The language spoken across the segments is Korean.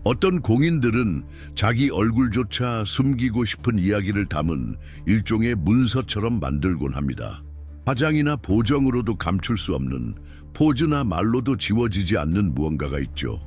어떤 공인들은 자기 얼굴조차 숨기고 싶은 이야기를 담은 일종의 문서처럼 만들곤 합니다. 화장이나 보정으로도 감출 수 없는, 포즈나 말로도 지워지지 않는 무언가가 있죠.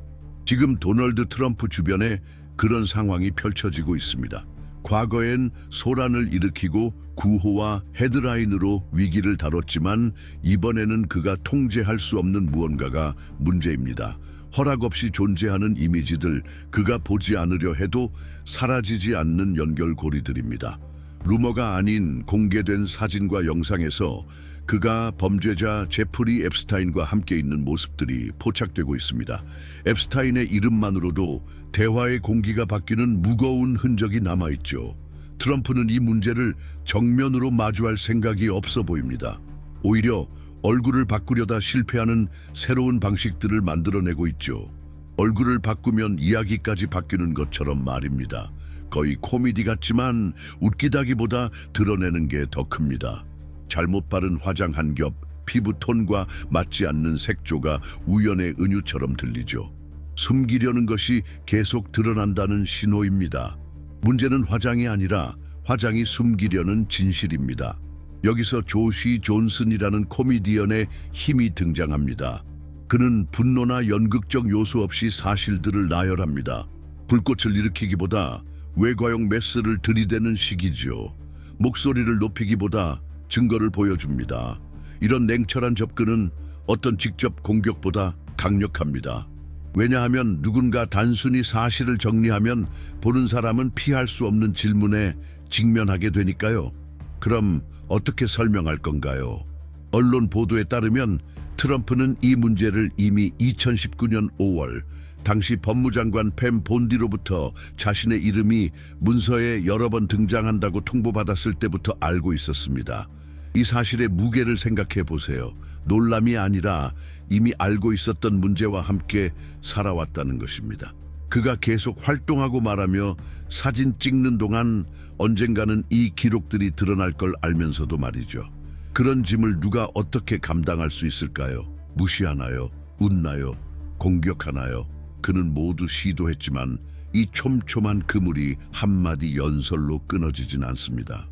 지금 도널드 트럼프 주변에 그런 상황이 펼쳐지고 있습니다. 과거엔 소란을 일으키고 구호와 헤드라인으로 위기를 다뤘지만 이번에는 그가 통제할 수 없는 무언가가 문제입니다. 허락 없이 존재하는 이미지들, 그가 보지 않으려 해도 사라지지 않는 연결고리들입니다. 루머가 아닌 공개된 사진과 영상에서 그가 범죄자 제프리 앱스타인과 함께 있는 모습들이 포착되고 있습니다. 앱스타인의 이름만으로도 대화의 공기가 바뀌는 무거운 흔적이 남아있죠. 트럼프는 이 문제를 정면으로 마주할 생각이 없어 보입니다. 오히려 얼굴을 바꾸려다 실패하는 새로운 방식들을 만들어내고 있죠. 얼굴을 바꾸면 이야기까지 바뀌는 것처럼 말입니다. 거의 코미디 같지만 웃기다기보다 드러내는 게 더 큽니다. 잘못 바른 화장 한 겹, 피부 톤과 맞지 않는 색조가 우연의 은유처럼 들리죠. 숨기려는 것이 계속 드러난다는 신호입니다. 문제는 화장이 아니라 화장이 숨기려는 진실입니다. 여기서 조시 존슨이라는 코미디언의 힘이 등장합니다. 그는 분노나 연극적 요소 없이 사실들을 나열합니다. 불꽃을 일으키기보다 외과용 메스를 들이대는 식이죠. 목소리를 높이기보다 증거를 보여줍니다. 이런 냉철한 접근은 어떤 직접 공격보다 강력합니다. 왜냐하면 누군가 단순히 사실을 정리하면 보는 사람은 피할 수 없는 질문에 직면하게 되니까요. 그럼 어떻게 설명할 건가요? 언론 보도에 따르면 트럼프는 이 문제를 이미 2019년 5월 당시 법무장관 팸 본디로부터 자신의 이름이 문서에 여러 번 등장한다고 통보받았을 때부터 알고 있었습니다. 이 사실의 무게를 생각해 보세요. 놀람이 아니라 이미 알고 있었던 문제와 함께 살아왔다는 것입니다. 그가 계속 활동하고 말하며 사진 찍는 동안 언젠가는 이 기록들이 드러날 걸 알면서도 말이죠. 그런 짐을 누가 어떻게 감당할 수 있을까요? 무시하나요? 웃나요? 공격하나요? 그는 모두 시도했지만 이 촘촘한 그물이 한마디 연설로 끊어지진 않습니다.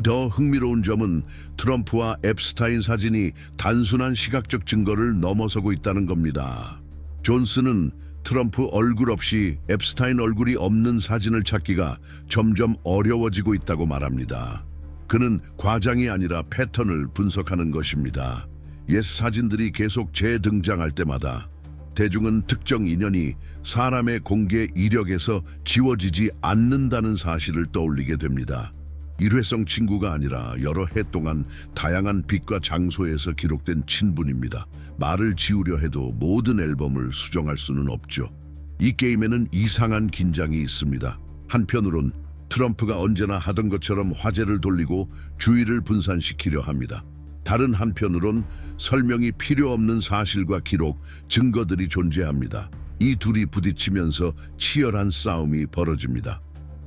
더 흥미로운 점은 트럼프와 앱스타인 사진이 단순한 시각적 증거를 넘어서고 있다는 겁니다. 존슨은 트럼프 얼굴 없이 앱스타인 얼굴이 없는 사진을 찾기가 점점 어려워지고 있다고 말합니다. 그는 과장이 아니라 패턴을 분석하는 것입니다. 옛 사진들이 계속 재등장할 때마다 대중은 특정 인연이 사람의 공개 이력에서 지워지지 않는다는 사실을 떠올리게 됩니다. 일회성 친구가 아니라 여러 해 동안 다양한 빛과 장소에서 기록된 친분입니다. 말을 지우려 해도 모든 앨범을 수정할 수는 없죠. 이 게임에는 이상한 긴장이 있습니다. 한편으론 트럼프가 언제나 하던 것처럼 화제를 돌리고 주의를 분산시키려 합니다. 다른 한편으론 설명이 필요 없는 사실과 기록, 증거들이 존재합니다. 이 둘이 부딪히면서 치열한 싸움이 벌어집니다.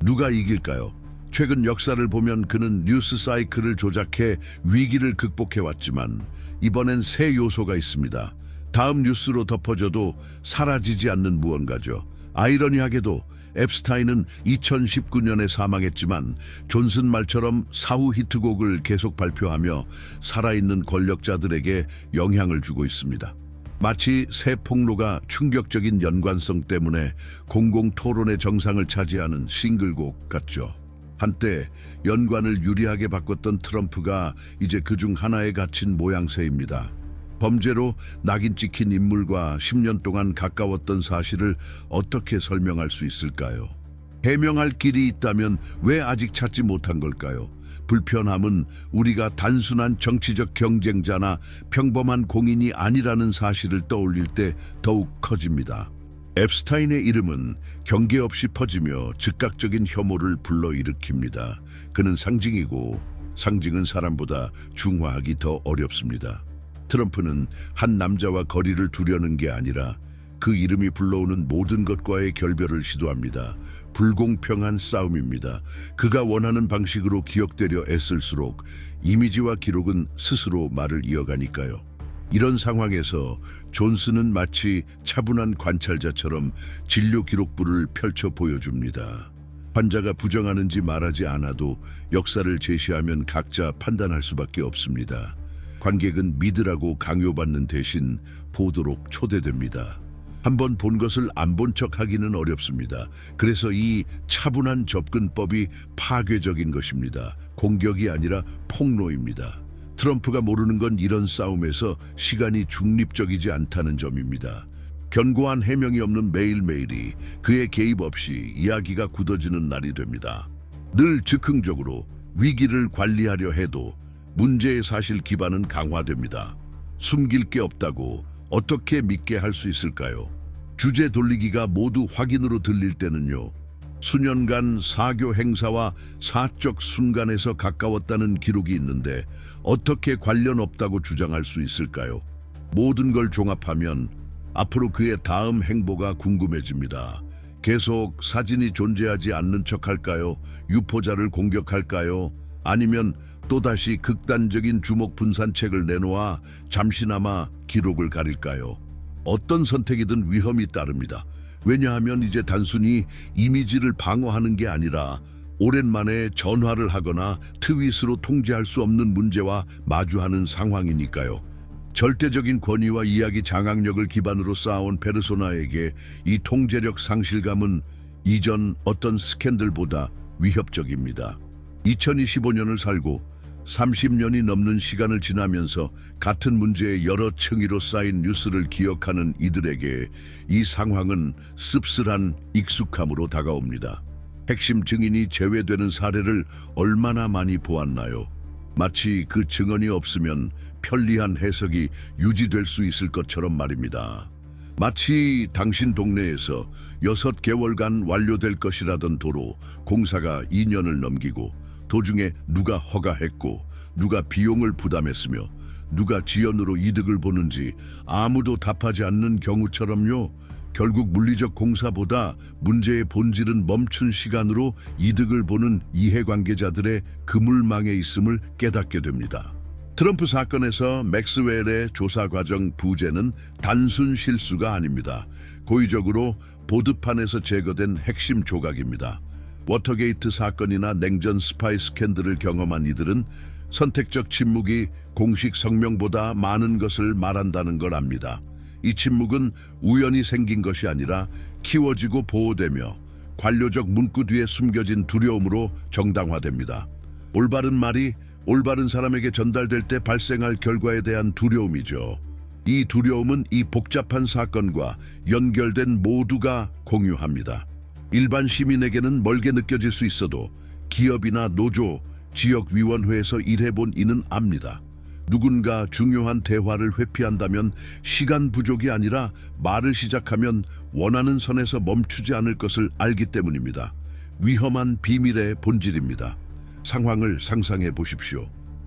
누가 이길까요? 최근 역사를 보면 그는 뉴스 사이클을 조작해 위기를 극복해왔지만 이번엔 새 요소가 있습니다. 다음 뉴스로 덮어져도 사라지지 않는 무언가죠. 아이러니하게도 앱스타인은 2019년에 사망했지만 존슨 말처럼 사후 히트곡을 계속 발표하며 살아있는 권력자들에게 영향을 주고 있습니다. 마치 새 폭로가 충격적인 연관성 때문에 공공 토론의 정상을 차지하는 싱글곡 같죠. 한때 연관을 유리하게 바꿨던 트럼프가 이제 그중 하나에 갇힌 모양새입니다. 범죄로 낙인 찍힌 인물과 10년 동안 가까웠던 사실을 어떻게 설명할 수 있을까요? 해명할 길이 있다면 왜 아직 찾지 못한 걸까요? 불편함은 우리가 단순한 정치적 경쟁자나 평범한 공인이 아니라는 사실을 떠올릴 때 더욱 커집니다. 앱스타인의 이름은 경계 없이 퍼지며 즉각적인 혐오를 불러일으킵니다. 그는 상징이고 상징은 사람보다 중화하기 더 어렵습니다. 트럼프는 한 남자와 거리를 두려는 게 아니라 그 이름이 불러오는 모든 것과의 결별을 시도합니다. 불공평한 싸움입니다. 그가 원하는 방식으로 기억되려 애쓸수록 이미지와 기록은 스스로 말을 이어가니까요. 이런 상황에서 존슨은 마치 차분한 관찰자처럼 진료 기록부를 펼쳐 보여줍니다. 환자가 부정하는지 말하지 않아도 역사를 제시하면 각자 판단할 수밖에 없습니다. 관객은 믿으라고 강요받는 대신 보도록 초대됩니다. 한번 본 것을 안 본 척 하기는 어렵습니다. 그래서 이 차분한 접근법이 파괴적인 것입니다. 공격이 아니라 폭로입니다. 트럼프가 모르는 건 이런 싸움에서 시간이 중립적이지 않다는 점입니다. 견고한 해명이 없는 매일매일이 그의 개입 없이 이야기가 굳어지는 날이 됩니다. 늘 즉흥적으로 위기를 관리하려 해도 문제의 사실 기반은 강화됩니다. 숨길 게 없다고 어떻게 믿게 할 수 있을까요? 주제 돌리기가 모두 확인으로 들릴 때는요. 수년간 사교 행사와 사적 순간에서 가까웠다는 기록이 있는데 어떻게 관련 없다고 주장할 수 있을까요? 모든 걸 종합하면 앞으로 그의 다음 행보가 궁금해집니다. 계속 사진이 존재하지 않는 척할까요? 유포자를 공격할까요? 아니면 또다시 극단적인 주목 분산책을 내놓아 잠시나마 기록을 가릴까요? 어떤 선택이든 위험이 따릅니다. 왜냐하면 이제 단순히 이미지를 방어하는 게 아니라 오랜만에 전화를 하거나 트윗으로 통제할 수 없는 문제와 마주하는 상황이니까요. 절대적인 권위와 이야기 장악력을 기반으로 쌓아온 페르소나에게 이 통제력 상실감은 이전 어떤 스캔들보다 위협적입니다. 2025년을 살고 30년이 넘는 시간을 지나면서 같은 문제에 여러 층위로 쌓인 뉴스를 기억하는 이들에게 이 상황은 씁쓸한 익숙함으로 다가옵니다. 핵심 증인이 제외되는 사례를 얼마나 많이 보았나요? 마치 그 증언이 없으면 편리한 해석이 유지될 수 있을 것처럼 말입니다. 마치 당신 동네에서 6개월간 완료될 것이라던 도로 공사가 2년을 넘기고 도중에 누가 허가했고 누가 비용을 부담했으며 누가 지연으로 이득을 보는지 아무도 답하지 않는 경우처럼요. 결국 물리적 공사보다 문제의 본질은 멈춘 시간으로 이득을 보는 이해관계자들의 그물망에 있음을 깨닫게 됩니다. 트럼프 사건에서 맥스웰의 조사 과정 부재는 단순 실수가 아닙니다. 고의적으로 보드판에서 제거된 핵심 조각입니다. 워터게이트 사건이나 냉전 스파이 스캔들을 경험한 이들은 선택적 침묵이 공식 성명보다 많은 것을 말한다는 걸 압니다. 이 침묵은 우연히 생긴 것이 아니라 키워지고 보호되며 관료적 문구 뒤에 숨겨진 두려움으로 정당화됩니다. 올바른 말이 올바른 사람에게 전달될 때 발생할 결과에 대한 두려움이죠. 이 두려움은 이 복잡한 사건과 연결된 모두가 공유합니다. 일반 시민에게는 멀게 느껴질 수 있어도 기업이나 노조, 지역위원회에서 일해본 이는 압니다. 누군가 중요한 대화를 회피한다면 시간 부족이 아니라 말을 시작하면 원하는 선에서 멈추지 않을 것을 알기 때문입니다. 위험한 비밀의 본질입니다. 상황을 상상해 보십시오.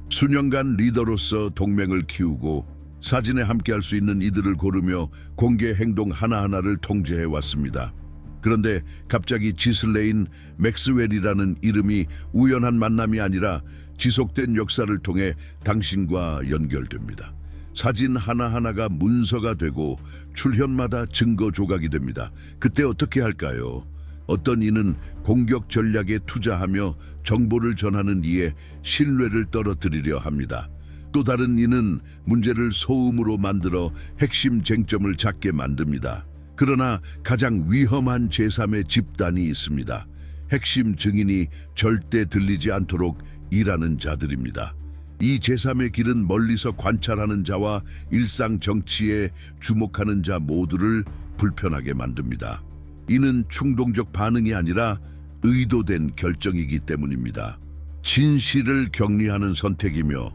수년간 리더로서 동맹을 키우고 사진에 함께할 수 있는 이들을 고르며 공개 행동 하나하나를 통제해 왔습니다. 그런데 갑자기 지슬레인 맥스웰이라는 이름이 우연한 만남이 아니라 지속된 역사를 통해 당신과 연결됩니다. 사진 하나하나가 문서가 되고 출현마다 증거 조각이 됩니다. 그때 어떻게 할까요? 어떤 이는 공격 전략에 투자하며 정보를 전하는 이에 신뢰를 떨어뜨리려 합니다. 또 다른 이는 문제를 소음으로 만들어 핵심 쟁점을 작게 만듭니다. 그러나 가장 위험한 제3의 집단이 있습니다. 핵심 증인이 절대 들리지 않도록 일하는 자들입니다. 이 제3의 길은 멀리서 관찰하는 자와 일상 정치에 주목하는 자 모두를 불편하게 만듭니다. 이는 충동적 반응이 아니라 의도된 결정이기 때문입니다. 진실을 격리하는 선택이며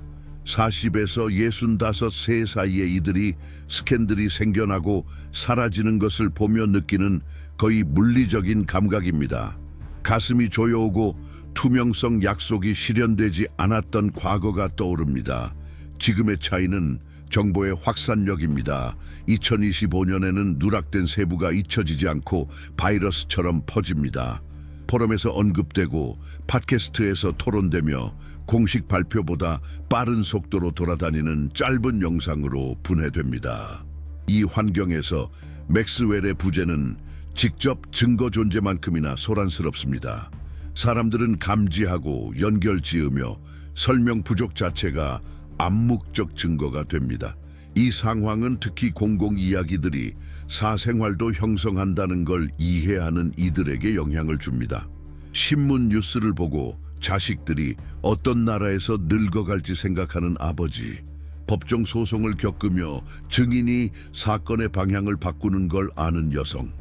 40에서 65세 사이의 이들이 스캔들이 생겨나고 사라지는 것을 보며 느끼는 거의 물리적인 감각입니다. 가슴이 조여오고 투명성 약속이 실현되지 않았던 과거가 떠오릅니다. 지금의 차이는 정보의 확산력입니다. 2025년에는 누락된 세부가 잊혀지지 않고 바이러스처럼 퍼집니다. 포럼에서 언급되고 팟캐스트에서 토론되며 공식 발표보다 빠른 속도로 돌아다니는 짧은 영상으로 분해됩니다. 이 환경에서 맥스웰의 부재는 직접 증거 존재만큼이나 소란스럽습니다. 사람들은 감지하고 연결지으며 설명 부족 자체가 암묵적 증거가 됩니다. 이 상황은 특히 공공 이야기들이 사생활도 형성한다는 걸 이해하는 이들에게 영향을 줍니다. 신문 뉴스를 보고 자식들이 어떤 나라에서 늙어갈지 생각하는 아버지, 법정 소송을 겪으며 증인이 사건의 방향을 바꾸는 걸 아는 여성.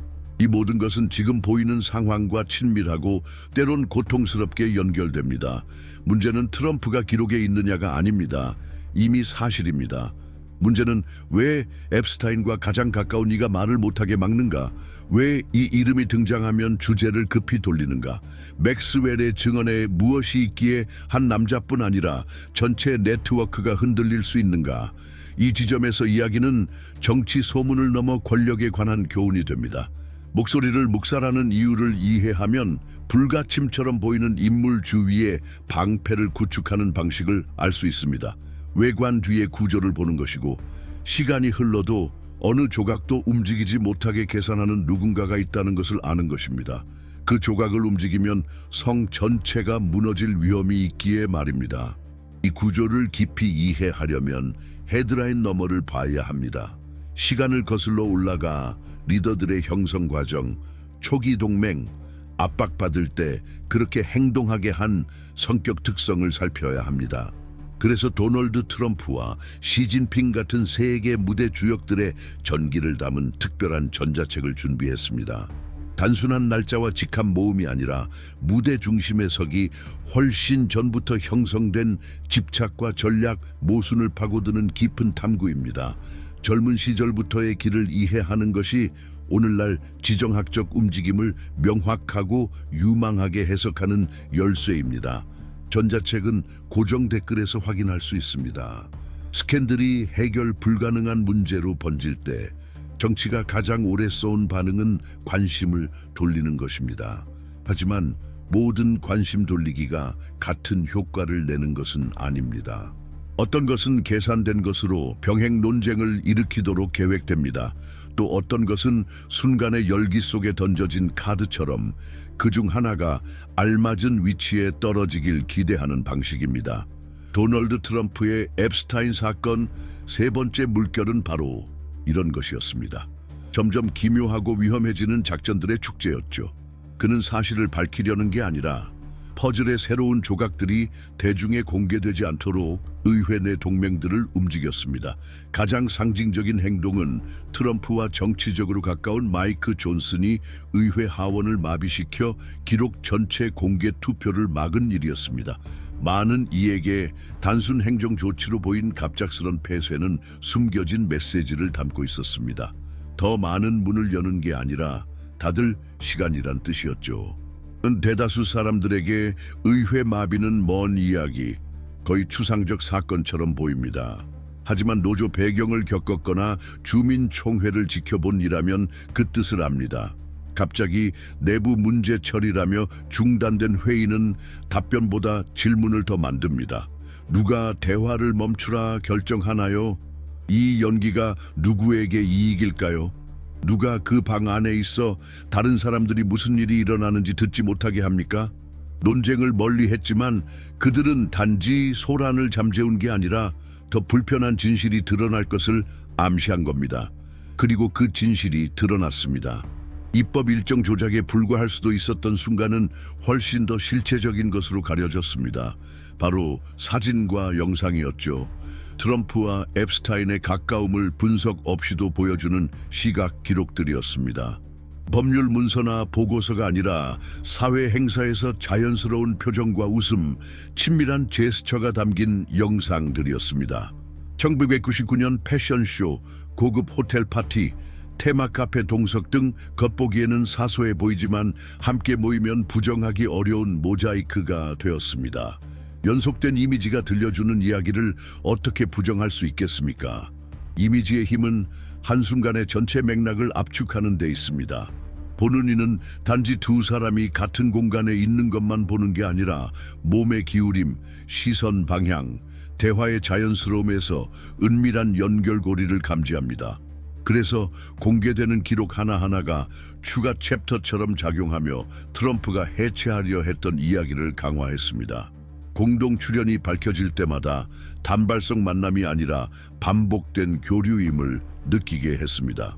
이 모든 것은 지금 보이는 상황과 친밀하고 때론 고통스럽게 연결됩니다. 문제는 트럼프가 기록에 있느냐가 아닙니다. 이미 사실입니다. 문제는 왜 앱스타인과 가장 가까운 이가 말을 못하게 막는가? 왜 이 이름이 등장하면 주제를 급히 돌리는가? 맥스웰의 증언에 무엇이 있기에 한 남자뿐 아니라 전체 네트워크가 흔들릴 수 있는가? 이 지점에서 이야기는 정치 소문을 넘어 권력에 관한 교훈이 됩니다. 목소리를 묵살하는 이유를 이해하면 불가침처럼 보이는 인물 주위에 방패를 구축하는 방식을 알 수 있습니다. 외관 뒤의 구조를 보는 것이고 시간이 흘러도 어느 조각도 움직이지 못하게 계산하는 누군가가 있다는 것을 아는 것입니다. 그 조각을 움직이면 성 전체가 무너질 위험이 있기에 말입니다. 이 구조를 깊이 이해하려면 헤드라인 너머를 봐야 합니다. 시간을 거슬러 올라가 리더들의 형성 과정, 초기 동맹, 압박받을 때 그렇게 행동하게 한 성격 특성을 살펴야 합니다. 그래서 도널드 트럼프와 시진핑 같은 세계 무대 주역들의 전기를 담은 특별한 전자책을 준비했습니다. 단순한 날짜와 직함 모음이 아니라 무대 중심에 서기 훨씬 전부터 형성된 집착과 전략, 모순을 파고드는 깊은 탐구입니다. 젊은 시절부터의 길을 이해하는 것이 오늘날 지정학적 움직임을 명확하고 유망하게 해석하는 열쇠입니다. 전자책은 고정 댓글에서 확인할 수 있습니다. 스캔들이 해결 불가능한 문제로 번질 때 정치가 가장 오래 써온 반응은 관심을 돌리는 것입니다. 하지만 모든 관심 돌리기가 같은 효과를 내는 것은 아닙니다. 어떤 것은 계산된 것으로 병행 논쟁을 일으키도록 계획됩니다. 또 어떤 것은 순간의 열기 속에 던져진 카드처럼 그중 하나가 알맞은 위치에 떨어지길 기대하는 방식입니다. 도널드 트럼프의 앱스타인 사건 세 번째 물결은 바로 이런 것이었습니다. 점점 기묘하고 위험해지는 작전들의 축제였죠. 그는 사실을 밝히려는 게 아니라 퍼즐의 새로운 조각들이 대중에 공개되지 않도록 의회 내 동맹들을 움직였습니다. 가장 상징적인 행동은 트럼프와 정치적으로 가까운 마이크 존슨이 의회 하원을 마비시켜 기록 전체 공개 투표를 막은 일이었습니다. 많은 이에게 단순 행정 조치로 보인 갑작스런 폐쇄는 숨겨진 메시지를 담고 있었습니다. 더 많은 문을 여는 게 아니라 다들 시간이란 뜻이었죠. 대다수 사람들에게 의회 마비는 먼 이야기, 거의 추상적 사건처럼 보입니다. 하지만 노조 배경을 겪었거나 주민총회를 지켜본 이라면 그 뜻을 압니다. 갑자기 내부 문제 처리라며 중단된 회의는 답변보다 질문을 더 만듭니다. 누가 대화를 멈추라 결정하나요? 이 연기가 누구에게 이익일까요? 누가 그 방 안에 있어 다른 사람들이 무슨 일이 일어나는지 듣지 못하게 합니까? 논쟁을 멀리 했지만 그들은 단지 소란을 잠재운 게 아니라 더 불편한 진실이 드러날 것을 암시한 겁니다. 그리고 그 진실이 드러났습니다. 입법 일정 조작에 불과할 수도 있었던 순간은 훨씬 더 실체적인 것으로 가려졌습니다. 바로 사진과 영상이었죠. 트럼프와 앱스타인의 가까움을 분석 없이도 보여주는 시각 기록들이었습니다. 법률 문서나 보고서가 아니라 사회 행사에서 자연스러운 표정과 웃음, 친밀한 제스처가 담긴 영상들이었습니다. 1999년 패션쇼, 고급 호텔 파티, 테마 카페 동석 등 겉보기에는 사소해 보이지만 함께 모이면 부정하기 어려운 모자이크가 되었습니다. 연속된 이미지가 들려주는 이야기를 어떻게 부정할 수 있겠습니까? 이미지의 힘은 한순간에 전체 맥락을 압축하는 데 있습니다. 보는 이는 단지 두 사람이 같은 공간에 있는 것만 보는 게 아니라 몸의 기울임, 시선 방향, 대화의 자연스러움에서 은밀한 연결고리를 감지합니다. 그래서 공개되는 기록 하나하나가 추가 챕터처럼 작용하며 트럼프가 해체하려 했던 이야기를 강화했습니다. 공동 출연이 밝혀질 때마다 단발성 만남이 아니라 반복된 교류임을 느끼게 했습니다.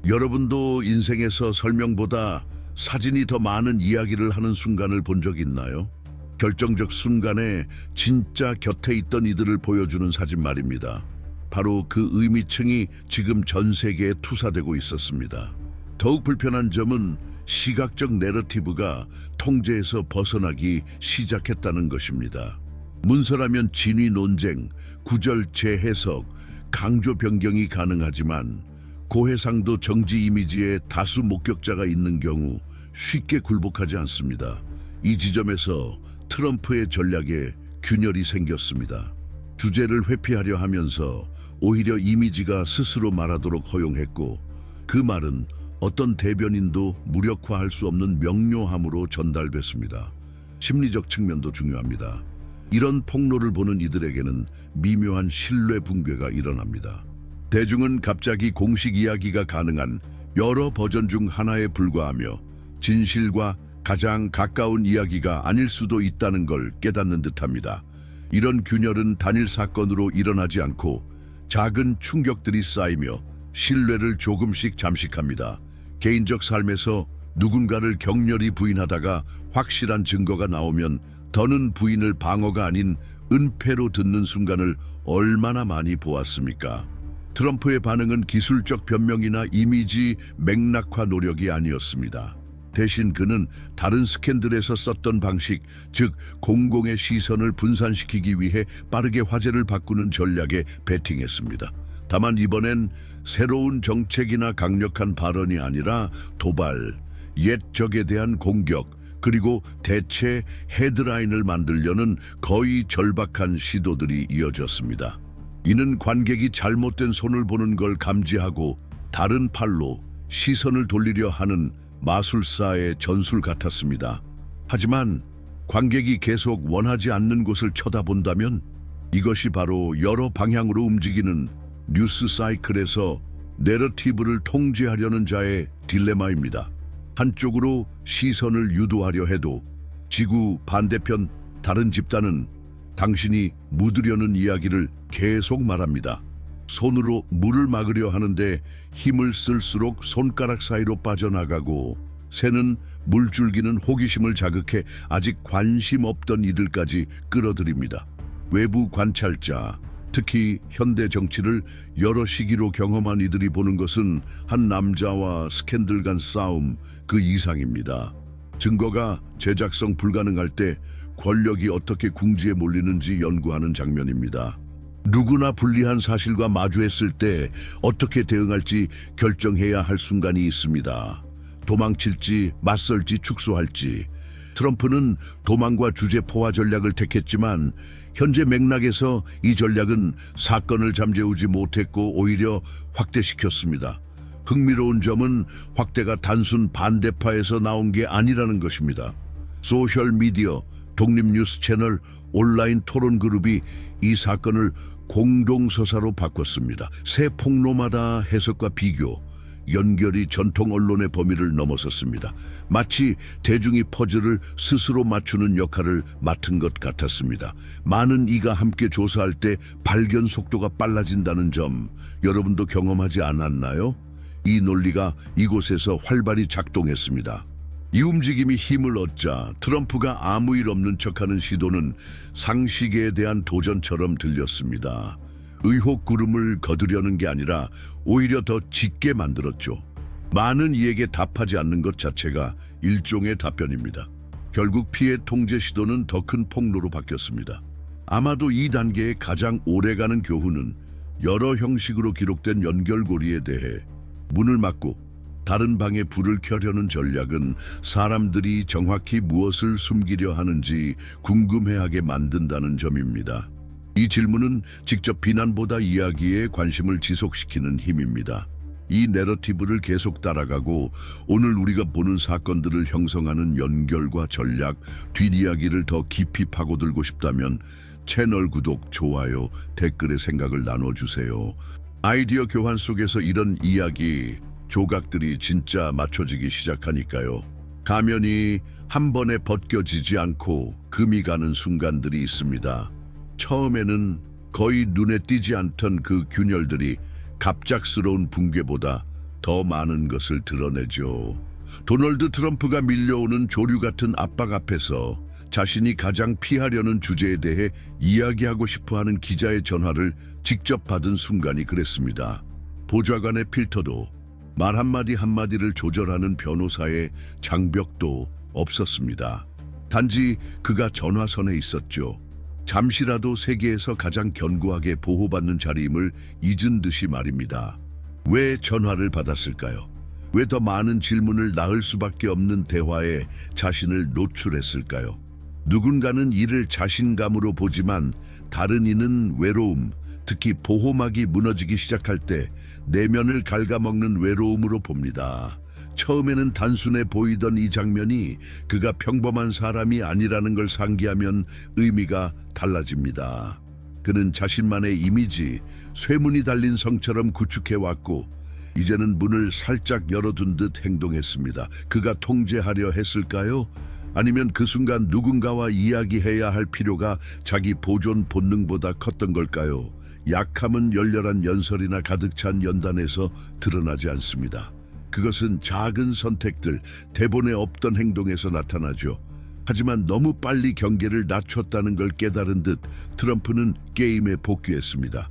여러분도 인생에서 설명보다 사진이 더 많은 이야기를 하는 순간을 본 적 있나요? 결정적 순간에 진짜 곁에 있던 이들을 보여주는 사진 말입니다. 바로 그 의미층이 지금 전 세계에 투사되고 있었습니다. 더욱 불편한 점은 시각적 내러티브가 통제에서 벗어나기 시작했다는 것입니다. 문서라면 진위 논쟁, 구절 재해석, 강조 변경이 가능하지만 고해상도 정지 이미지에 다수 목격자가 있는 경우 쉽게 굴복하지 않습니다. 이 지점에서 트럼프의 전략에 균열이 생겼습니다. 주제를 회피하려 하면서 오히려 이미지가 스스로 말하도록 허용했고, 그 말은 어떤 대변인도 무력화할 수 없는 명료함으로 전달됐습니다. 심리적 측면도 중요합니다. 이런 폭로를 보는 이들에게는 미묘한 신뢰 붕괴가 일어납니다. 대중은 갑자기 공식 이야기가 가능한 여러 버전 중 하나에 불과하며 진실과 가장 가까운 이야기가 아닐 수도 있다는 걸 깨닫는 듯합니다. 이런 균열은 단일 사건으로 일어나지 않고 작은 충격들이 쌓이며 신뢰를 조금씩 잠식합니다. 개인적 삶에서 누군가를 격렬히 부인하다가 확실한 증거가 나오면 더는 부인을 방어가 아닌 은폐로 듣는 순간을 얼마나 많이 보았습니까? 트럼프의 반응은 기술적 변명이나 이미지 맥락화 노력이 아니었습니다. 대신 그는 다른 스캔들에서 썼던 방식, 즉 공공의 시선을 분산시키기 위해 빠르게 화제를 바꾸는 전략에 베팅했습니다. 다만 이번엔 새로운 정책이나 강력한 발언이 아니라 도발, 옛 적에 대한 공격, 그리고 대체 헤드라인을 만들려는 거의 절박한 시도들이 이어졌습니다. 이는 관객이 잘못된 손을 보는 걸 감지하고 다른 팔로 시선을 돌리려 하는 마술사의 전술 같았습니다. 하지만 관객이 계속 원하지 않는 곳을 쳐다본다면 이것이 바로 여러 방향으로 움직이는 뉴스 사이클에서 내러티브를 통제하려는 자의 딜레마입니다. 한쪽으로 시선을 유도하려 해도 지구 반대편 다른 집단은 당신이 묻으려는 이야기를 계속 말합니다. 손으로 물을 막으려 하는데 힘을 쓸수록 손가락 사이로 빠져나가고, 새는 물줄기는 호기심을 자극해 아직 관심 없던 이들까지 끌어들입니다. 외부 관찰자, 특히 현대 정치를 여러 시기로 경험한 이들이 보는 것은 한 남자와 스캔들 간 싸움 그 이상입니다. 증거가 제작성 불가능할 때 권력이 어떻게 궁지에 몰리는지 연구하는 장면입니다. 누구나 불리한 사실과 마주했을 때 어떻게 대응할지 결정해야 할 순간이 있습니다. 도망칠지 맞설지 축소할지. 트럼프는 도망과 주제 포화 전략을 택했지만 현재 맥락에서 이 전략은 사건을 잠재우지 못했고 오히려 확대시켰습니다. 흥미로운 점은 확대가 단순 반대파에서 나온 게 아니라는 것입니다. 소셜미디어, 독립뉴스 채널, 온라인 토론 그룹이 이 사건을 공동서사로 바꿨습니다. 새 폭로마다 해석과 비교, 연결이 전통 언론의 범위를 넘어섰습니다. 마치 대중이 퍼즐을 스스로 맞추는 역할을 맡은 것 같았습니다. 많은 이가 함께 조사할 때 발견 속도가 빨라진다는 점 여러분도 경험하지 않았나요? 이 논리가 이곳에서 활발히 작동했습니다. 이 움직임이 힘을 얻자 트럼프가 아무 일 없는 척하는 시도는 상식에 대한 도전처럼 들렸습니다. 의혹 구름을 거두려는 게 아니라 오히려 더 짙게 만들었죠. 많은 이에게 답하지 않는 것 자체가 일종의 답변입니다. 결국 피해 통제 시도는 더 큰 폭로로 바뀌었습니다. 아마도 이 단계의 가장 오래가는 교훈은 여러 형식으로 기록된 연결고리에 대해 문을 막고 다른 방에 불을 켜려는 전략은 사람들이 정확히 무엇을 숨기려 하는지 궁금해하게 만든다는 점입니다. 이 질문은 직접 비난보다 이야기에 관심을 지속시키는 힘입니다. 이 내러티브를 계속 따라가고 오늘 우리가 보는 사건들을 형성하는 연결과 전략, 뒷이야기를 더 깊이 파고들고 싶다면 채널 구독, 좋아요, 댓글에 생각을 나눠주세요. 아이디어 교환 속에서 이런 이야기, 조각들이 진짜 맞춰지기 시작하니까요. 가면이 한 번에 벗겨지지 않고 금이 가는 순간들이 있습니다. 처음에는 거의 눈에 띄지 않던 그 균열들이 갑작스러운 붕괴보다 더 많은 것을 드러내죠. 도널드 트럼프가 밀려오는 조류 같은 압박 앞에서 자신이 가장 피하려는 주제에 대해 이야기하고 싶어하는 기자의 전화를 직접 받은 순간이 그랬습니다. 보좌관의 필터도 말 한마디 한마디를 조절하는 변호사의 장벽도 없었습니다. 단지 그가 전화선에 있었죠. 잠시라도 세계에서 가장 견고하게 보호받는 자리임을 잊은 듯이 말입니다. 왜 전화를 받았을까요? 왜 더 많은 질문을 낳을 수밖에 없는 대화에 자신을 노출했을까요? 누군가는 이를 자신감으로 보지만 다른 이는 외로움, 특히 보호막이 무너지기 시작할 때 내면을 갉아먹는 외로움으로 봅니다. 처음에는 단순해 보이던 이 장면이 그가 평범한 사람이 아니라는 걸 상기하면 의미가 달라집니다. 그는 자신만의 이미지, 쇠문이 달린 성처럼 구축해왔고 이제는 문을 살짝 열어둔 듯 행동했습니다. 그가 통제하려 했을까요? 아니면 그 순간 누군가와 이야기해야 할 필요가 자기 보존 본능보다 컸던 걸까요? 약함은 열렬한 연설이나 가득 찬 연단에서 드러나지 않습니다. 그것은 작은 선택들, 대본에 없던 행동에서 나타나죠. 하지만 너무 빨리 경계를 낮췄다는 걸 깨달은 듯 트럼프는 게임에 복귀했습니다.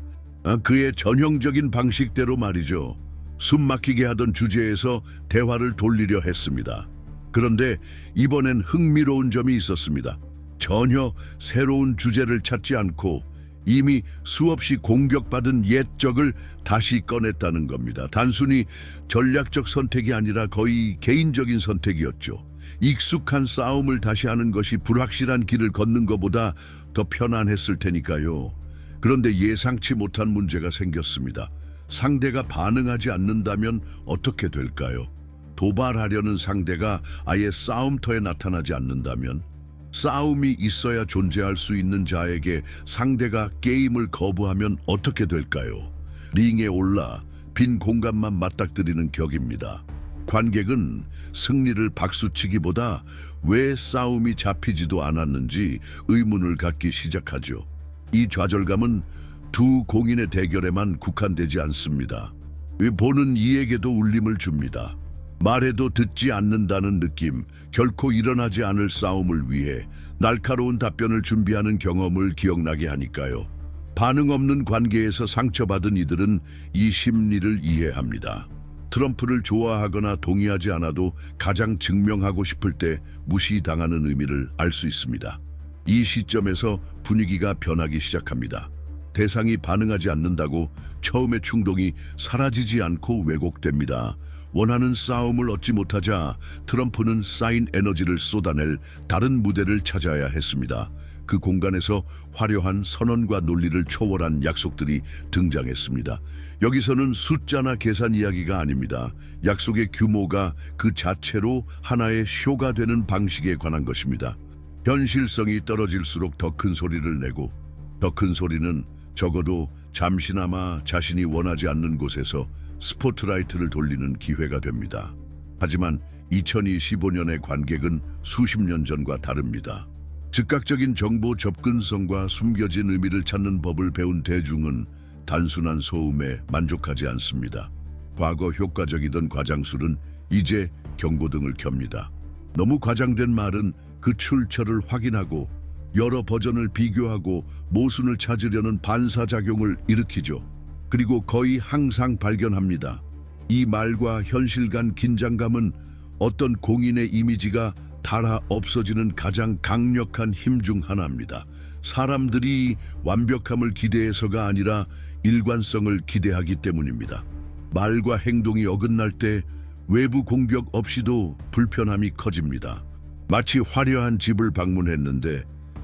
그의 전형적인 방식대로 말이죠. 숨막히게 하던 주제에서 대화를 돌리려 했습니다. 그런데 이번엔 흥미로운 점이 있었습니다. 전혀 새로운 주제를 찾지 않고 이미 수없이 공격받은 옛 적을 다시 꺼냈다는 겁니다. 단순히 전략적 선택이 아니라 거의 개인적인 선택이었죠. 익숙한 싸움을 다시 하는 것이 불확실한 길을 걷는 것보다 더 편안했을 테니까요. 그런데 예상치 못한 문제가 생겼습니다. 상대가 반응하지 않는다면 어떻게 될까요? 도발하려는 상대가 아예 싸움터에 나타나지 않는다면? 싸움이 있어야 존재할 수 있는 자에게 상대가 게임을 거부하면 어떻게 될까요? 링에 올라 빈 공간만 맞닥뜨리는 격입니다. 관객은 승리를 박수치기보다 왜 싸움이 잡히지도 않았는지 의문을 갖기 시작하죠. 이 좌절감은 두 공인의 대결에만 국한되지 않습니다. 보는 이에게도 울림을 줍니다. 말해도 듣지 않는다는 느낌, 결코 일어나지 않을 싸움을 위해 날카로운 답변을 준비하는 경험을 기억나게 하니까요. 반응 없는 관계에서 상처받은 이들은 이 심리를 이해합니다. 트럼프를 좋아하거나 동의하지 않아도 가장 증명하고 싶을 때 무시당하는 의미를 알 수 있습니다. 이 시점에서 분위기가 변하기 시작합니다. 대상이 반응하지 않는다고 처음의 충동이 사라지지 않고 왜곡됩니다. 원하는 싸움을 얻지 못하자 트럼프는 쌓인 에너지를 쏟아낼 다른 무대를 찾아야 했습니다. 그 공간에서 화려한 선언과 논리를 초월한 약속들이 등장했습니다. 여기서는 숫자나 계산 이야기가 아닙니다. 약속의 규모가 그 자체로 하나의 쇼가 되는 방식에 관한 것입니다. 현실성이 떨어질수록 더 큰 소리를 내고 더 큰 소리는 적어도 잠시나마 자신이 원하지 않는 곳에서 스포트라이트를 돌리는 기회가 됩니다. 하지만 2025년의 관객은 수십 년 전과 다릅니다. 즉각적인 정보 접근성과 숨겨진 의미를 찾는 법을 배운 대중은 단순한 소음에 만족하지 않습니다. 과거 효과적이던 과장술은 이제 경고등을 켭니다. 너무 과장된 말은 그 출처를 확인하고 여러 버전을 비교하고 모순을 찾으려는 반사작용을 일으키죠. 그리고 거의 항상 발견합니다. 이 말과 현실 간 긴장감은 어떤 공인의 이미지가 달아 없어지는 가장 강력한 힘 중 하나입니다. 사람들이 완벽함을 기대해서가 아니라 일관성을 기대하기 때문입니다. 말과 행동이 어긋날 때 외부 공격 없이도 불편함이 커집니다. 마치 화려한 집을 방문했는데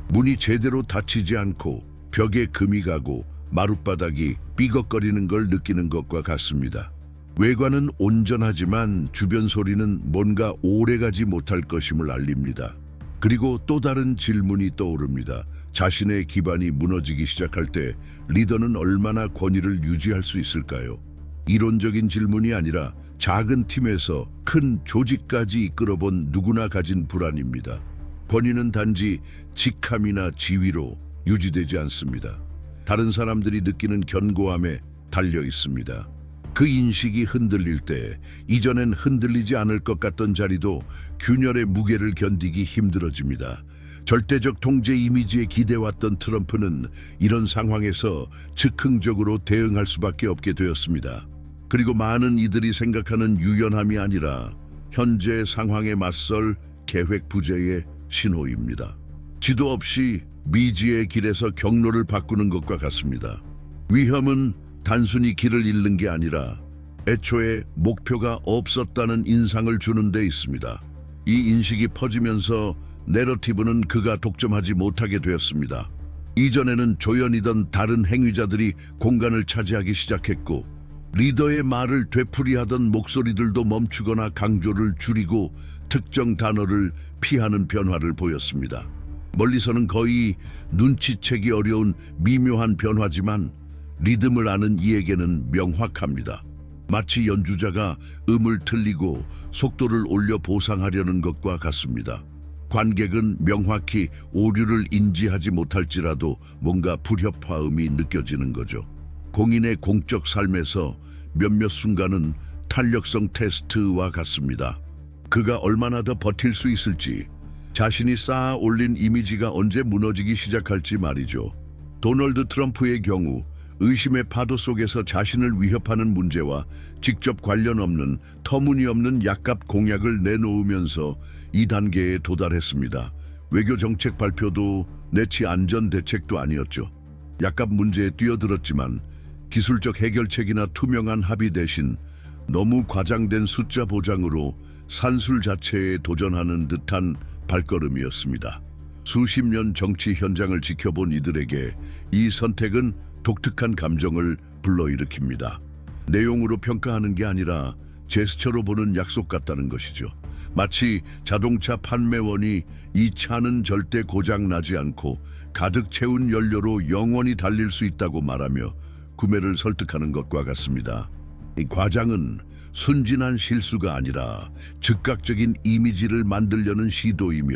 문이 제대로 닫히지 않고 벽에 금이 가고 마룻바닥이 삐걱거리는 걸 느끼는 것과 같습니다. 외관은 온전하지만 주변 소리는 뭔가 오래가지 못할 것임을 알립니다. 그리고 또 다른 질문이 떠오릅니다. 자신의 기반이 무너지기 시작할 때 리더는 얼마나 권위를 유지할 수 있을까요? 이론적인 질문이 아니라 작은 팀에서 큰 조직까지 이끌어본 누구나 가진 불안입니다. 권위는 단지 직함이나 지위로 유지되지 않습니다. 다른 사람들이 느끼는 견고함에 달려 있습니다. 그 인식이 흔들릴 때 이전엔 흔들리지 않을 것 같던 자리도 균열의 무게를 견디기 힘들어집니다. 절대적 통제 이미지에 기대왔던 트럼프는 이런 상황에서 즉흥적으로 대응할 수밖에 없게 되었습니다. 그리고 많은 이들이 생각하는 유연함이 아니라 현재 상황에 맞설 계획 부재의 신호입니다. 지도 없이 미지의 길에서 경로를 바꾸는 것과 같습니다. 위험은 단순히 길을 잃는 게 아니라 애초에 목표가 없었다는 인상을 주는 데 있습니다. 이 인식이 퍼지면서 내러티브는 그가 독점하지 못하게 되었습니다. 이전에는 조연이던 다른 행위자들이 공간을 차지하기 시작했고 리더의 말을 되풀이하던 목소리들도 멈추거나 강조를 줄이고 특정 단어를 피하는 변화를 보였습니다. 멀리서는 거의 눈치채기 어려운 미묘한 변화지만 리듬을 아는 이에게는 명확합니다. 마치 연주자가 음을 틀리고 속도를 올려 보상하려는 것과 같습니다. 관객은 명확히 오류를 인지하지 못할지라도 뭔가 불협화음이 느껴지는 거죠. 공인의 공적 삶에서 몇몇 순간은 탄력성 테스트와 같습니다. 그가 얼마나 더 버틸 수 있을지, 자신이 쌓아 올린 이미지가 언제 무너지기 시작할지 말이죠. 도널드 트럼프의 경우 의심의 파도 속에서 자신을 위협하는 문제와 직접 관련 없는 터무니없는 약값 공약을 내놓으면서 이 단계에 도달했습니다. 외교정책 발표도 내치 안전 대책도 아니었죠. 약값 문제에 뛰어들었지만 기술적 해결책이나 투명한 합의 대신 너무 과장된 숫자 보장으로 산술 자체에 도전하는 듯한 발걸음이었습니다. 수십 년 정치 현장을 지켜본 이들에게 이 선택은 독특한 감정을 불러일으킵니다. 내용으로 평가하는 게 아니라 제스처로 보는 약속 같다는 것이죠. 마치 자동차 판매원이 이 차는 절대 고장나지 않고 가득 채운 연료로 영원히 달릴 수 있다고 말하며 구매를 설득하는 것과 같습니다. 이 과장은 순진한 실수가 아니라 즉각적인 이미지를 만들려는 시도이며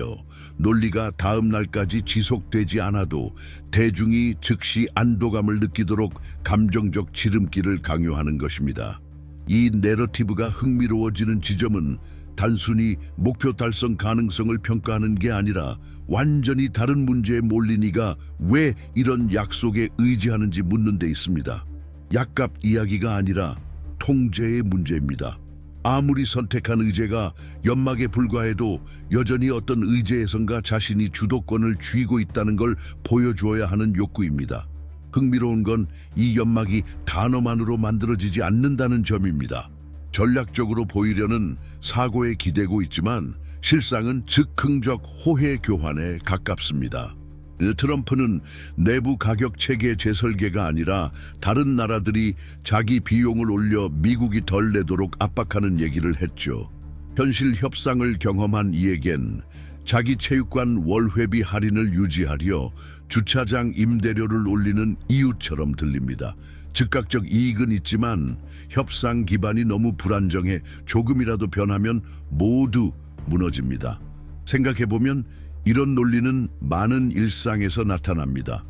논리가 다음 날까지 지속되지 않아도 대중이 즉시 안도감을 느끼도록 감정적 지름길을 강요하는 것입니다. 이 내러티브가 흥미로워지는 지점은 단순히 목표 달성 가능성을 평가하는 게 아니라 완전히 다른 문제에 몰린 이가 왜 이런 약속에 의지하는지 묻는 데 있습니다. 약값 이야기가 아니라 통제의 문제입니다. 아무리 선택한 의제가 연막에 불과해도 여전히 어떤 의제에선가 자신이 주도권을 쥐고 있다는 걸 보여주어야 하는 욕구입니다. 흥미로운 건 이 연막이 단어만으로 만들어지지 않는다는 점입니다. 전략적으로 보이려는 사고에 기대고 있지만 실상은 즉흥적 호혜 교환에 가깝습니다. 트럼프는 내부 가격 체계 재설계가 아니라 다른 나라들이 자기 비용을 올려 미국이 덜 내도록 압박하는 얘기를 했죠. 현실 협상을 경험한 이에겐 자기 체육관 월회비 할인을 유지하려 주차장 임대료를 올리는 이유처럼 들립니다. 즉각적 이익은 있지만 협상 기반이 너무 불안정해 조금이라도 변하면 모두 무너집니다. 생각해보면 이런 논리는 많은 일상에서 나타납니다.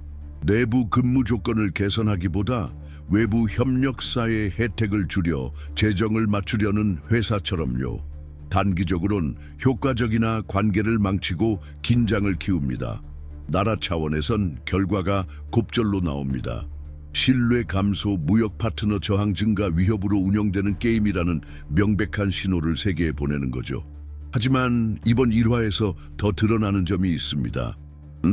내부 근무 조건을 개선하기보다 외부 협력사의 혜택을 줄여 재정을 맞추려는 회사처럼요. 단기적으론 효과적이나 관계를 망치고 긴장을 키웁니다. 나라 차원에선 결과가 곱절로 나옵니다. 신뢰 감소, 무역 파트너 저항 증가 위협으로 운영되는 게임이라는 명백한 신호를 세계에 보내는 거죠. 하지만 이번 일화에서 더 드러나는 점이 있습니다.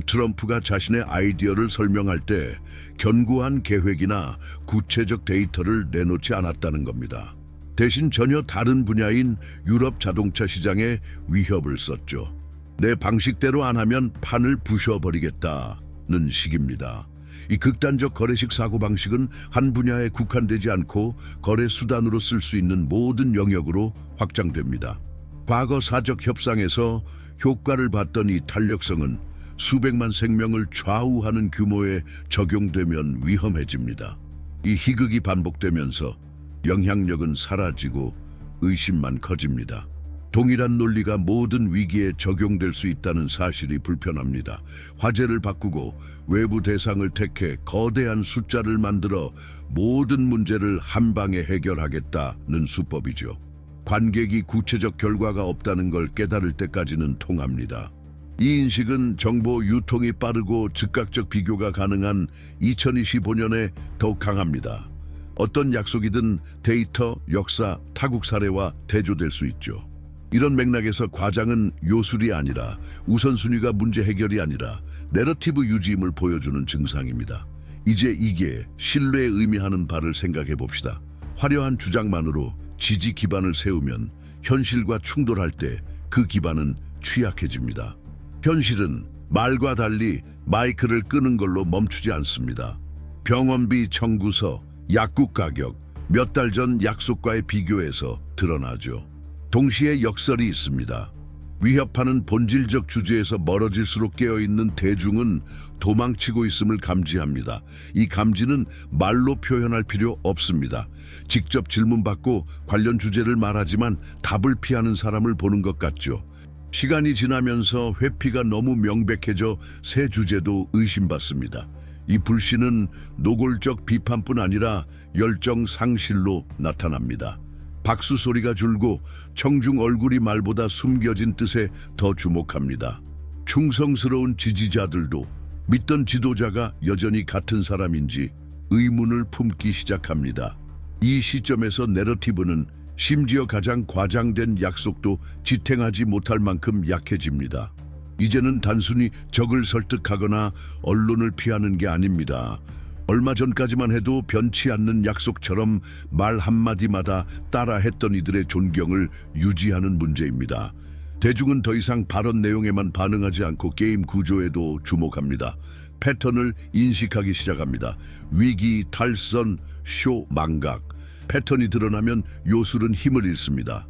트럼프가 자신의 아이디어를 설명할 때 견고한 계획이나 구체적 데이터를 내놓지 않았다는 겁니다. 대신 전혀 다른 분야인 유럽 자동차 시장에 위협을 썼죠. 내 방식대로 안 하면 판을 부셔버리겠다는 식입니다. 이 극단적 거래식 사고방식은 한 분야에 국한되지 않고 거래 수단으로 쓸 수 있는 모든 영역으로 확장됩니다. 과거 사적 협상에서 효과를 봤던 이 탄력성은 수백만 생명을 좌우하는 규모에 적용되면 위험해집니다. 이 희극이 반복되면서 영향력은 사라지고 의심만 커집니다. 동일한 논리가 모든 위기에 적용될 수 있다는 사실이 불편합니다. 화제를 바꾸고 외부 대상을 택해 거대한 숫자를 만들어 모든 문제를 한 방에 해결하겠다는 수법이죠. 관객이 구체적 결과가 없다는 걸 깨달을 때까지는 통합니다. 이 인식은 정보 유통이 빠르고 즉각적 비교가 가능한 2025년에 더욱 강합니다. 어떤 약속이든 데이터, 역사, 타국 사례와 대조될 수 있죠. 이런 맥락에서 과장은 요술이 아니라 우선순위가 문제 해결이 아니라 내러티브 유지임을 보여주는 증상입니다. 이제 이게 신뢰에 의미하는 바를 생각해 봅시다. 화려한 주장만으로 지지 기반을 세우면 현실과 충돌할 때 그 기반은 취약해집니다. 현실은 말과 달리 마이크를 끄는 걸로 멈추지 않습니다. 병원비 청구서, 약국 가격, 몇 달 전 약속과의 비교에서 드러나죠. 동시에 역설이 있습니다. 위협하는 본질적 주제에서 멀어질수록 깨어있는 대중은 도망치고 있음을 감지합니다. 이 감지는 말로 표현할 필요 없습니다. 직접 질문받고 관련 주제를 말하지만 답을 피하는 사람을 보는 것 같죠. 시간이 지나면서 회피가 너무 명백해져 새 주제도 의심받습니다. 이 불신은 노골적 비판뿐 아니라 열정 상실로 나타납니다. 박수 소리가 줄고 청중 얼굴이 말보다 숨겨진 뜻에 더 주목합니다. 충성스러운 지지자들도 믿던 지도자가 여전히 같은 사람인지 의문을 품기 시작합니다. 이 시점에서 내러티브는 심지어 가장 과장된 약속도 지탱하지 못할 만큼 약해집니다. 이제는 단순히 적을 설득하거나 언론을 피하는 게 아닙니다. 얼마 전까지만 해도 변치 않는 약속처럼 말 한마디마다 따라했던 이들의 존경을 유지하는 문제입니다. 대중은 더 이상 발언 내용에만 반응하지 않고 게임 구조에도 주목합니다. 패턴을 인식하기 시작합니다. 위기, 탈선, 쇼, 망각. 패턴이 드러나면 요술은 힘을 잃습니다.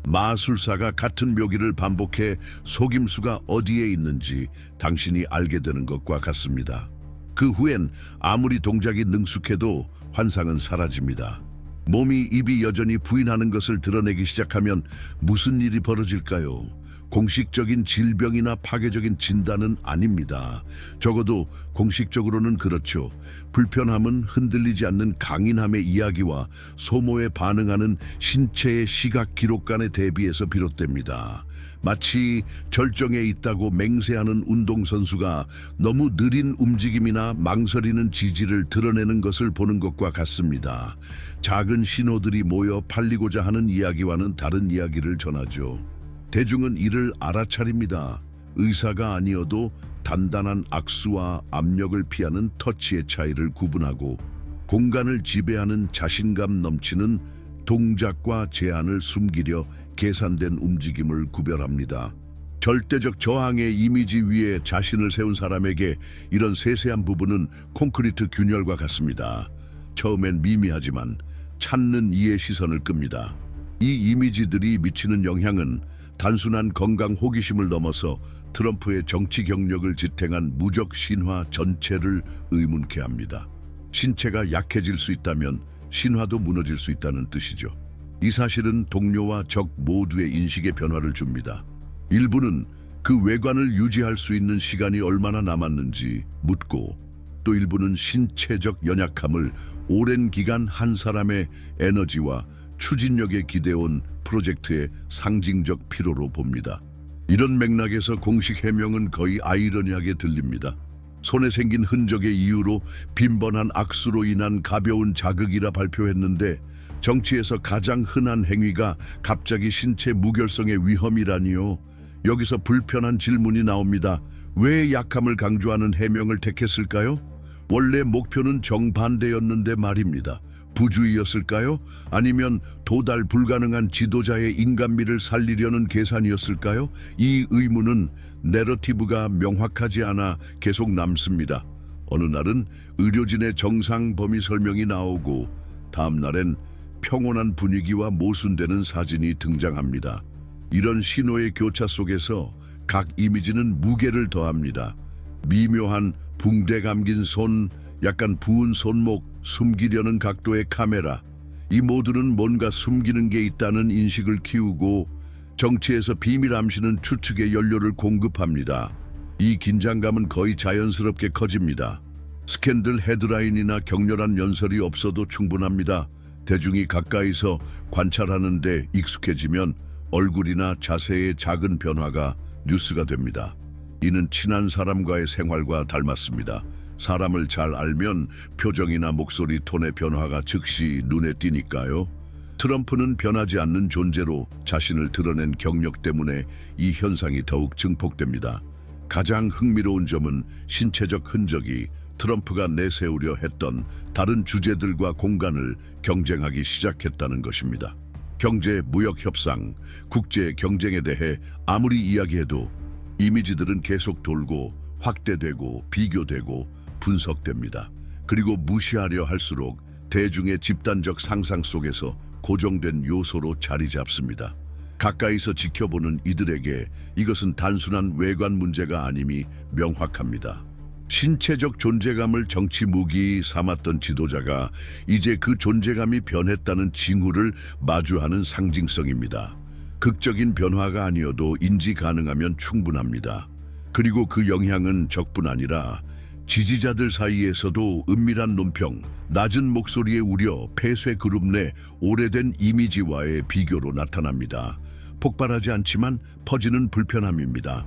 마술사가 같은 묘기를 반복해 속임수가 어디에 있는지 당신이 알게 되는 것과 같습니다. 그 후엔 아무리 동작이 능숙해도 환상은 사라집니다. 몸이 입이 여전히 부인하는 것을 드러내기 시작하면 무슨 일이 벌어질까요? 공식적인 질병이나 파괴적인 진단은 아닙니다. 적어도 공식적으로는 그렇죠. 불편함은 흔들리지 않는 강인함의 이야기와 소모에 반응하는 신체의 시각 기록관에 대비해서 비롯됩니다. 마치 절정에 있다고 맹세하는 운동선수가 너무 느린 움직임이나 망설이는 지지를 드러내는 것을 보는 것과 같습니다. 작은 신호들이 모여 팔리고자 하는 이야기와는 다른 이야기를 전하죠. 대중은 이를 알아차립니다. 의사가 아니어도 단단한 악수와 압력을 피하는 터치의 차이를 구분하고 공간을 지배하는 자신감 넘치는 동작과 제한을 숨기려 계산된 움직임을 구별합니다. 절대적 저항의 이미지 위에 자신을 세운 사람에게 이런 세세한 부분은 콘크리트 균열과 같습니다. 처음엔 미미하지만 찾는 이의 시선을 끕니다. 이 이미지들이 미치는 영향은 단순한 건강 호기심을 넘어서 트럼프의 정치 경력을 지탱한 무적 신화 전체를 의문케 합니다. 신체가 약해질 수 있다면 신화도 무너질 수 있다는 뜻이죠. 이 사실은 동료와 적 모두의 인식의 변화를 줍니다. 일부는 그 외관을 유지할 수 있는 시간이 얼마나 남았는지 묻고, 또 일부는 신체적 연약함을 오랜 기간 한 사람의 에너지와 추진력에 기대온 프로젝트의 상징적 필요로 봅니다. 이런 맥락에서 공식 해명은 거의 아이러니하게 들립니다. 손에 생긴 흔적의 이유로 빈번한 악수로 인한 가벼운 자극이라 발표했는데, 정치에서 가장 흔한 행위가 갑자기 신체 무결성의 위험이라니요. 여기서 불편한 질문이 나옵니다. 왜 약함을 강조하는 해명을 택했을까요? 원래 목표는 정반대였는데 말입니다. 부주의였을까요? 아니면 도달 불가능한 지도자의 인간미를 살리려는 계산이었을까요? 이 의문은 내러티브가 명확하지 않아 계속 남습니다. 어느 날은 의료진의 정상 범위 설명이 나오고 다음 날엔 평온한 분위기와 모순되는 사진이 등장합니다. 이런 신호의 교차 속에서 각 이미지는 무게를 더합니다. 미묘한 붕대 감긴 손, 약간 부은 손목, 숨기려는 각도의 카메라. 이 모두는 뭔가 숨기는 게 있다는 인식을 키우고 정치에서 비밀 암시는 추측의 연료를 공급합니다. 이 긴장감은 거의 자연스럽게 커집니다. 스캔들 헤드라인이나 격렬한 연설이 없어도 충분합니다. 대중이 가까이서 관찰하는데 익숙해지면 얼굴이나 자세의 작은 변화가 뉴스가 됩니다. 이는 친한 사람과의 생활과 닮았습니다. 사람을 잘 알면 표정이나 목소리 톤의 변화가 즉시 눈에 띄니까요. 트럼프는 변하지 않는 존재로 자신을 드러낸 경력 때문에 이 현상이 더욱 증폭됩니다. 가장 흥미로운 점은 신체적 흔적이 트럼프가 내세우려 했던 다른 주제들과 공간을 경쟁하기 시작했다는 것입니다. 경제, 무역 협상, 국제 경쟁에 대해 아무리 이야기해도 이미지들은 계속 돌고 확대되고 비교되고 분석됩니다. 그리고 무시하려 할수록 대중의 집단적 상상 속에서 고정된 요소로 자리 잡습니다. 가까이서 지켜보는 이들에게 이것은 단순한 외관 문제가 아님이 명확합니다. 신체적 존재감을 정치 무기 삼았던 지도자가 이제 그 존재감이 변했다는 징후를 마주하는 상징성입니다. 극적인 변화가 아니어도 인지 가능하면 충분합니다. 그리고 그 영향은 적뿐 아니라 지지자들 사이에서도 은밀한 논평, 낮은 목소리의 우려, 폐쇄 그룹 내 오래된 이미지와의 비교로 나타납니다. 폭발하지 않지만 퍼지는 불편함입니다.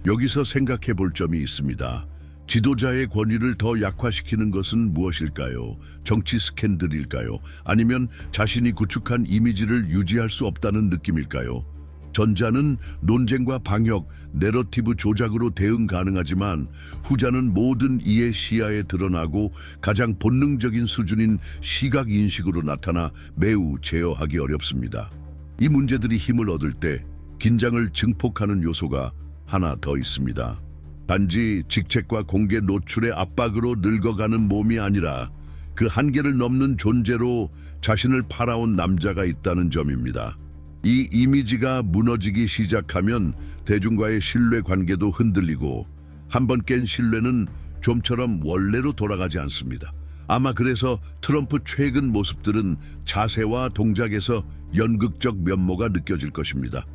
여기서 생각해 볼 점이 있습니다. 지도자의 권위를 더 약화시키는 것은 무엇일까요? 정치 스캔들일까요? 아니면 자신이 구축한 이미지를 유지할 수 없다는 느낌일까요? 전자는 논쟁과 방역, 내러티브 조작으로 대응 가능하지만 후자는 모든 이해 시야에 드러나고 가장 본능적인 수준인 시각 인식으로 나타나 매우 제어하기 어렵습니다. 이 문제들이 힘을 얻을 때 긴장을 증폭하는 요소가 하나 더 있습니다. 단지 직책과 공개 노출의 압박으로 늙어가는 몸이 아니라 그 한계를 넘는 존재로 자신을 팔아온 남자가 있다는 점입니다. 이 이미지가 무너지기 시작하면 대중과의 신뢰 관계도 흔들리고 한번 깬 신뢰는 좀처럼 원래로 돌아가지 않습니다. 아마 그래서 트럼프 최근 모습들은 자세와 동작에서 연극적 면모가 느껴질 것입니다.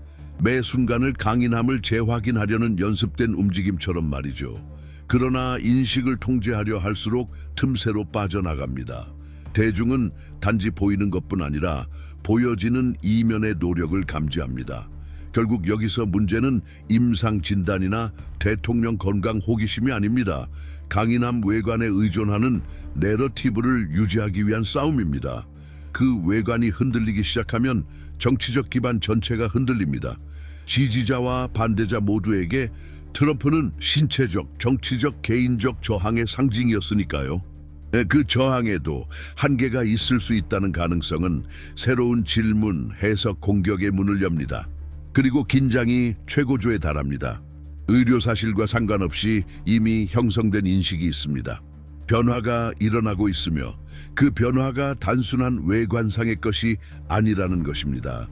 매 순간을 강인함을 재확인하려는 연습된 움직임처럼 말이죠. 그러나 인식을 통제하려 할수록 틈새로 빠져나갑니다. 대중은 단지 보이는 것뿐 아니라 보여지는 이면의 노력을 감지합니다. 결국 여기서 문제는 임상 진단이나 대통령 건강 호기심이 아닙니다. 강인함 외관에 의존하는 내러티브를 유지하기 위한 싸움입니다. 그 외관이 흔들리기 시작하면 정치적 기반 전체가 흔들립니다. 지지자와 반대자 모두에게 트럼프는 신체적, 정치적, 개인적 저항의 상징이었으니까요. 그 저항에도 한계가 있을 수 있다는 가능성은 새로운 질문, 해석, 공격의 문을 엽니다. 그리고 긴장이 최고조에 달합니다. 의료 사실과 상관없이 이미 형성된 인식이 있습니다. 변화가 일어나고 있으며 그 변화가 단순한 외관상의 것이 아니라는 것입니다.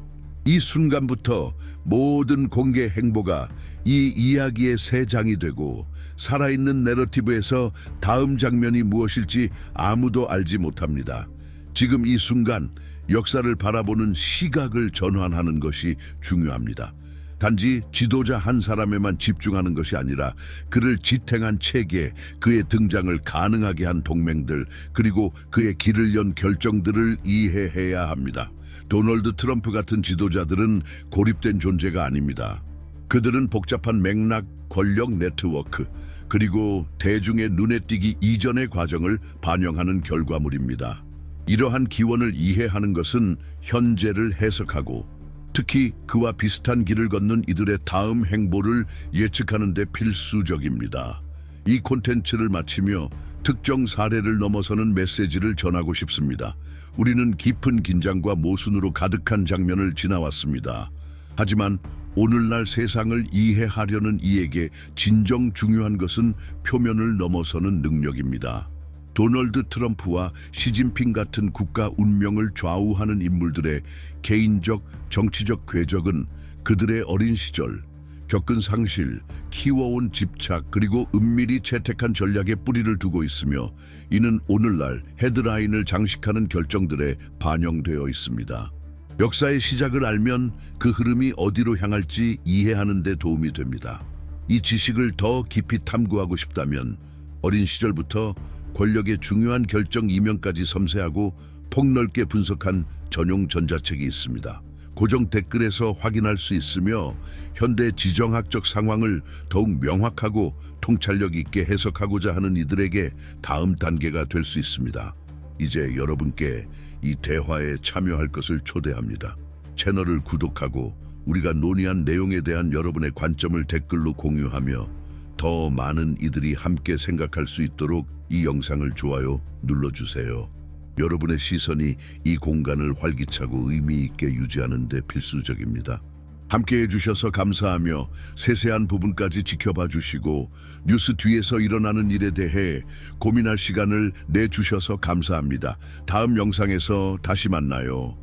이 순간부터 모든 공개 행보가 이 이야기의 새 장이 되고 살아있는 내러티브에서 다음 장면이 무엇일지 아무도 알지 못합니다. 지금 이 순간 역사를 바라보는 시각을 전환하는 것이 중요합니다. 단지 지도자 한 사람에만 집중하는 것이 아니라 그를 지탱한 체계, 그의 등장을 가능하게 한 동맹들, 그리고 그의 길을 연 결정들을 이해해야 합니다. 도널드 트럼프 같은 지도자들은 고립된 존재가 아닙니다. 그들은 복잡한 맥락, 권력 네트워크, 그리고 대중의 눈에 띄기 이전의 과정을 반영하는 결과물입니다. 이러한 기원을 이해하는 것은 현재를 해석하고 특히 그와 비슷한 길을 걷는 이들의 다음 행보를 예측하는 데 필수적입니다. 이 콘텐츠를 마치며 특정 사례를 넘어서는 메시지를 전하고 싶습니다. 우리는 깊은 긴장과 모순으로 가득한 장면을 지나왔습니다. 하지만 오늘날 세상을 이해하려는 이에게 진정 중요한 것은 표면을 넘어서는 능력입니다. 도널드 트럼프와 시진핑 같은 국가 운명을 좌우하는 인물들의 개인적, 정치적 궤적은 그들의 어린 시절, 겪은 상실, 키워온 집착, 그리고 은밀히 채택한 전략에 뿌리를 두고 있으며 이는 오늘날 헤드라인을 장식하는 결정들에 반영되어 있습니다. 역사의 시작을 알면 그 흐름이 어디로 향할지 이해하는 데 도움이 됩니다. 이 지식을 더 깊이 탐구하고 싶다면 어린 시절부터 권력의 중요한 결정 이면까지 섬세하고 폭넓게 분석한 전용 전자책이 있습니다. 고정 댓글에서 확인할 수 있으며 현대 지정학적 상황을 더욱 명확하고 통찰력 있게 해석하고자 하는 이들에게 다음 단계가 될 수 있습니다. 이제 여러분께 이 대화에 참여할 것을 초대합니다. 채널을 구독하고 우리가 논의한 내용에 대한 여러분의 관점을 댓글로 공유하며 더 많은 이들이 함께 생각할 수 있도록 이 영상을 좋아요 눌러주세요. 여러분의 시선이 이 공간을 활기차고 의미 있게 유지하는 데 필수적입니다. 함께 해주셔서 감사하며 세세한 부분까지 지켜봐 주시고 뉴스 뒤에서 일어나는 일에 대해 고민할 시간을 내주셔서 감사합니다. 다음 영상에서 다시 만나요.